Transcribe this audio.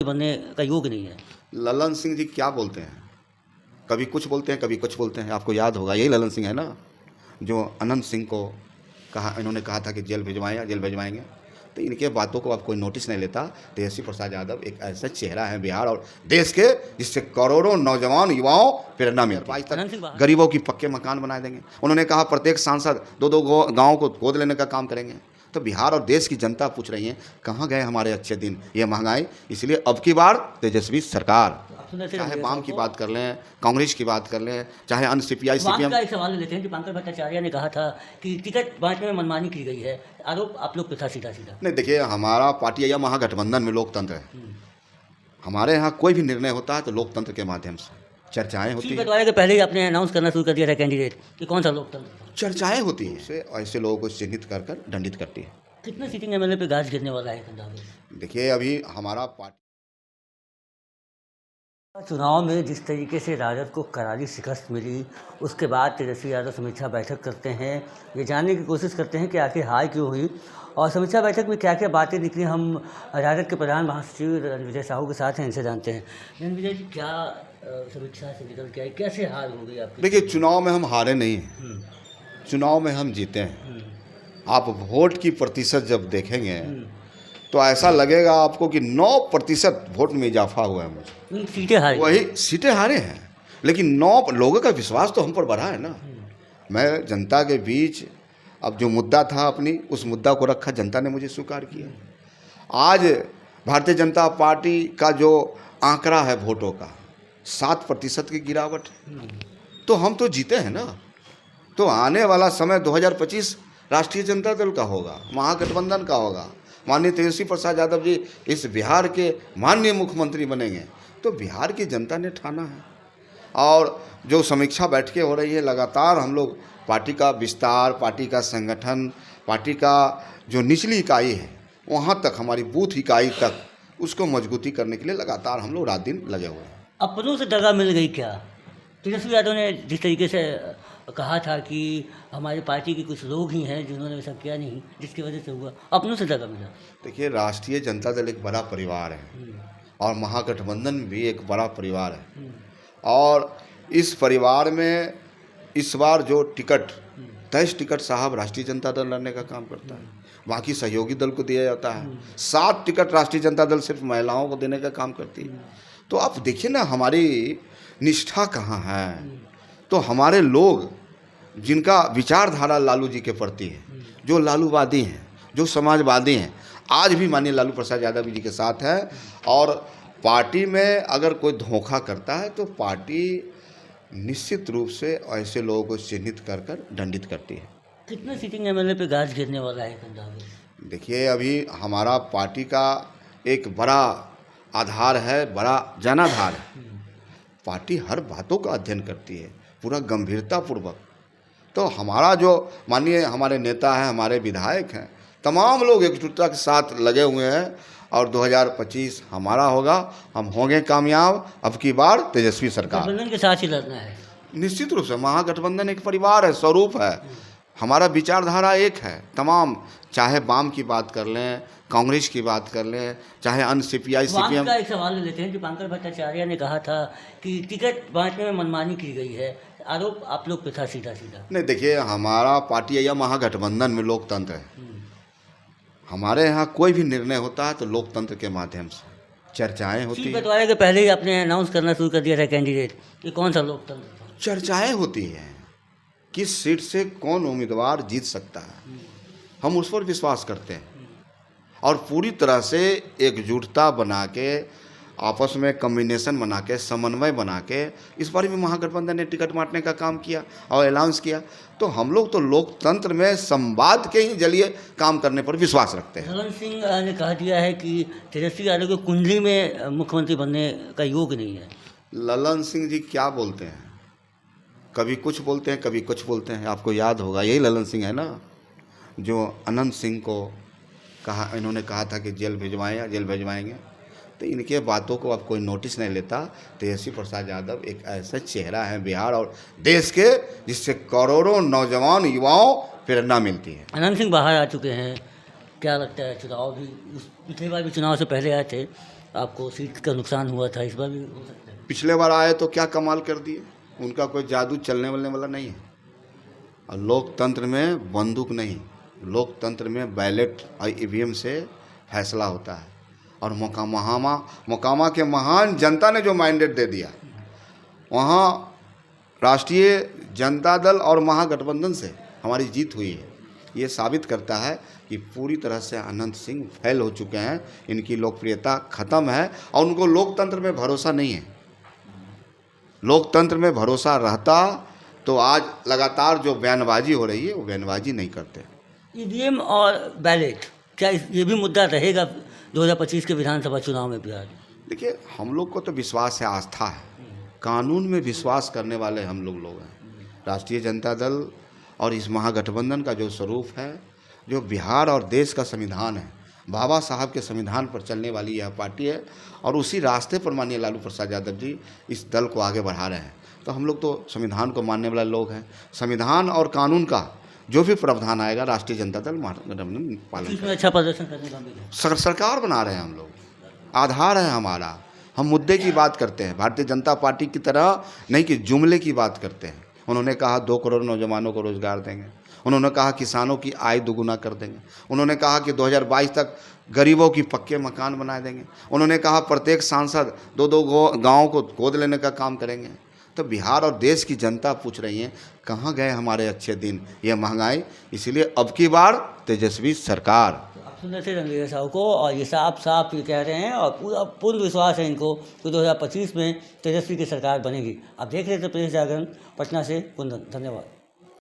बनने का योग नहीं है। ललन सिंह जी क्या बोलते हैं, कभी कुछ बोलते हैं कभी कुछ बोलते हैं। आपको याद होगा, यही ललन सिंह है ना जो अनंत सिंह को इन्होंने कहा था कि जेल भिजवाएंगे। तो इनके बातों को अब कोई नोटिस नहीं लेता। तेजस्वी प्रसाद यादव एक ऐसा चेहरा है बिहार और देश के, जिससे करोड़ों नौजवान युवाओं प्रेरणा मिलती है। आज तक गरीबों की पक्के मकान बना देंगे। उन्होंने कहा प्रत्येक सांसद दो गाँव को गोद लेने का काम करेंगे। तो बिहार और देश की जनता पूछ रही है कहाँ गए हमारे अच्छे दिन, ये महंगाई। इसलिए अब की बार तेजस्वी सरकार, चाहे वाम की बात कर लें, कांग्रेस की बात कर लें, चाहे अन्य सीपीआई सीपीएम। का एक सवाल लेते हैं। दीपांकर भट्टाचार्य ने कहा था कि टिकट बांटने में मनमानी की गई है, आरोप आप लोग पे था सीधा। नहीं, देखिए, हमारा पार्टी या महागठबंधन में लोकतंत्र है। हमारे यहाँ कोई भी निर्णय होता है तो लोकतंत्र के माध्यम से चर्चाएं होती हैं। बंटवारे के पहले ही आपने अनाउंस करना शुरू कर दिया था कैंडिडेट कि कौन सा लोकतंत्र। चर्चाएं होती हैं, ऐसे लोगों को चिन्हित कर दंडित करती है। कितने सीटिंग एमएलए पे गाज गिरने वाला है पंजाब में? देखिए, अभी हमारा पार्टी चुनाव में जिस तरीके से राजद को करारी शिकस्त मिली, उसके बाद तेजस्वी यादव समीक्षा बैठक करते हैं, ये जानने की कोशिश करते हैं कि आखिर हार क्यों हुई और समीक्षा बैठक में क्या क्या बातें निकली। हम राजद के प्रधान महासचिव रणविजय साहू के साथ हैं, इनसे जानते हैं। रणविजय जी, क्या समीक्षा से निकल के आई, कैसे हार हो गई आपकी? देखिए, चुनाव में हम हारे नहीं हैं, चुनाव में हम जीते हैं। आप वोट की प्रतिशत जब देखेंगे तो ऐसा लगेगा आपको कि 9% वोट में इजाफा हुआ है। मुझे सीटें हारे, वही सीटें हारे हैं, लेकिन 9 लोगों का विश्वास तो हम पर बढ़ा है ना। मैं जनता के बीच अब जो मुद्दा था अपनी, उस मुद्दा को रखा, जनता ने मुझे स्वीकार किया। आज भारतीय जनता पार्टी का जो आंकड़ा है वोटों का 7% की गिरावट, तो हम तो जीते हैं ना। तो आने वाला समय 2025 राष्ट्रीय जनता दल का होगा, महागठबंधन का होगा। माननीय तेजस्वी प्रसाद यादव जी इस बिहार के माननीय मुख्यमंत्री बनेंगे, तो बिहार की जनता ने ठाना है। और जो समीक्षा बैठकें हो रही है, लगातार हम लोग पार्टी का विस्तार, पार्टी का संगठन, पार्टी का जो निचली इकाई है वहाँ तक, हमारी बूथ इकाई तक, उसको मजबूती करने के लिए लगातार हम लोग रात दिन लगे हुए हैं। अपनों से दगा मिल गई क्या? तेजस्वी यादव ने जिस तरीके से कहा था कि हमारी पार्टी के कुछ लोग ही हैं जिन्होंने ऐसा किया नहीं, जिसकी वजह से हुआ, अपनों से दगा मिला। देखिए, राष्ट्रीय जनता दल एक बड़ा परिवार है और महागठबंधन भी एक बड़ा परिवार है। और इस परिवार में इस बार जो टिकट 23 टिकट साहब राष्ट्रीय जनता दल लड़ने का काम करता है, बाकी सहयोगी दल को दिया जाता है। 7 टिकट राष्ट्रीय जनता दल सिर्फ महिलाओं को देने का काम करती है। तो आप देखिए ना, हमारी निष्ठा कहाँ है। तो हमारे लोग जिनका विचारधारा लालू जी के प्रति है, जो लालूवादी हैं, जो समाजवादी हैं, आज भी माननीय लालू प्रसाद यादव जी के साथ है। और पार्टी में अगर कोई धोखा करता है तो पार्टी निश्चित रूप से ऐसे लोगों को चिन्हित कर दंडित करती है। कितने सीटिंग एमएलए पे गाज गिरने वाला है पंजाब में? देखिए, अभी हमारा पार्टी का एक बड़ा आधार है, बड़ा जनाधार है। पार्टी हर बातों का अध्ययन करती है पूरा गंभीरतापूर्वक। तो हमारा जो माननीय हमारे नेता हैं, हमारे विधायक हैं, तमाम लोग एकजुटता के साथ लगे हुए हैं और 2025 हमारा होगा, हम होंगे कामयाब। अब की बार तेजस्वी सरकार, गठबंधन के साथ ही लड़ना है। निश्चित रूप से महागठबंधन एक परिवार है, स्वरूप है, हमारा विचारधारा एक है। तमाम, चाहे वाम की बात कर लें, कांग्रेस की बात कर लें, चाहे अन्य सीपीआई सीपीएम। का एक सवाल लेते हैं। दीपांकर भट्टाचार्य ने कहा था कि टिकट बांटने में मनमानी की गई है, आरोप आप लोग पे था सीधा। नहीं, देखिए, हमारा पार्टी या महागठबंधन में लोकतंत्र है। हमारे यहाँ कोई भी निर्णय होता है तो लोकतंत्र के माध्यम से चर्चाएं होती हैं। बंटवारे के पहले ही आपने अनाउंस करना शुरू कर दिया था कैंडिडेट, ये कौन सा लोकतंत्र? चर्चाएं होती हैं किस सीट से कौन उम्मीदवार जीत सकता है, हम उस पर विश्वास करते हैं और पूरी तरह से एकजुटता बना के, आपस में कम्बिनेशन बना के, समन्वय बना के इस बार भी महागठबंधन ने टिकट बांटने का काम किया और अनाउंस किया। तो हम लोग तो लोकतंत्र में संवाद के ही जरिए काम करने पर विश्वास रखते हैं। ललन सिंह ने कह दिया है कि तेजस्वी यादव को कुंडली में मुख्यमंत्री बनने का योग नहीं है। ललन सिंह जी क्या बोलते हैं, कभी कुछ बोलते हैं कभी कुछ बोलते हैं। आपको याद होगा, यही ललन सिंह है ना जो अनंत सिंह को इन्होंने कहा था कि जेल भिजवाएंगे। तो इनके बातों को अब कोई नोटिस नहीं लेता। तेजस्वी प्रसाद यादव एक ऐसा चेहरा है बिहार और देश के, जिससे करोड़ों नौजवान युवाओं प्रेरणा मिलती है। अनंत सिंह बाहर आ चुके हैं, क्या लगता है? चुनाव भी पिछली बार भी चुनाव से पहले आए थे, आपको सीट का नुकसान हुआ था, इस बार भी हो सकता है। पिछले बार आए तो क्या कमाल कर दिए, उनका कोई जादू चलने वलने वाला नहीं है। और लोकतंत्र में बंदूक नहीं, लोकतंत्र में बैलेट और ईवीएम से फैसला होता है। और मोकामा के महान जनता ने जो मैंडेट दे दिया, वहाँ राष्ट्रीय जनता दल और महागठबंधन से हमारी जीत हुई है। ये साबित करता है कि पूरी तरह से अनंत सिंह फेल हो चुके हैं, इनकी लोकप्रियता खत्म है और उनको लोकतंत्र में भरोसा नहीं है। लोकतंत्र में भरोसा रहता तो आज लगातार जो बयानबाजी हो रही है वो बयानबाजी नहीं करते। ईवीएम और बैलेट, क्या ये भी मुद्दा रहेगा 2025 के विधानसभा चुनाव में बिहार में? देखिए, हम लोग को तो विश्वास है, आस्था है, कानून में विश्वास करने वाले हम लोग हैं। राष्ट्रीय जनता दल और इस महागठबंधन का जो स्वरूप है, जो बिहार और देश का संविधान है, बाबा साहब के संविधान पर चलने वाली यह पार्टी है और उसी रास्ते पर माननीय लालू प्रसाद यादव जी इस दल को आगे बढ़ा रहे हैं। तो हम लोग तो संविधान को मानने वाले लोग हैं। संविधान और कानून का जो भी प्रावधान आएगा राष्ट्रीय जनता दल महागठबंधन पालन इसमें अच्छा प्रदर्शन करने का भी है। सरकार बना रहे हैं हम लोग, आधार है हमारा। हम मुद्दे की बात करते हैं, भारतीय जनता पार्टी की तरह नहीं कि जुमले की बात करते हैं। उन्होंने कहा 2 करोड़ नौजवानों को रोजगार देंगे, उन्होंने कहा किसानों की आय दोगुना कर देंगे, उन्होंने कहा कि 2022 तक गरीबों की पक्के मकान बना देंगे, उन्होंने कहा प्रत्येक सांसद 2-2 गाँव को गोद लेने का काम करेंगे। तो बिहार और देश की जनता पूछ रही है कहाँ गए हमारे अच्छे दिन, ये महंगाई। इसीलिए अब की बार तेजस्वी सरकार। आप सुन रहे थे रणवीर साहू को, और ये साफ ये कह रहे हैं और पूर्ण विश्वास है इनको कि 2025 में तेजस्वी की सरकार बनेगी। आप देख रहे थे प्रदेश जागरण, पटना से कुंदन। धन्यवाद।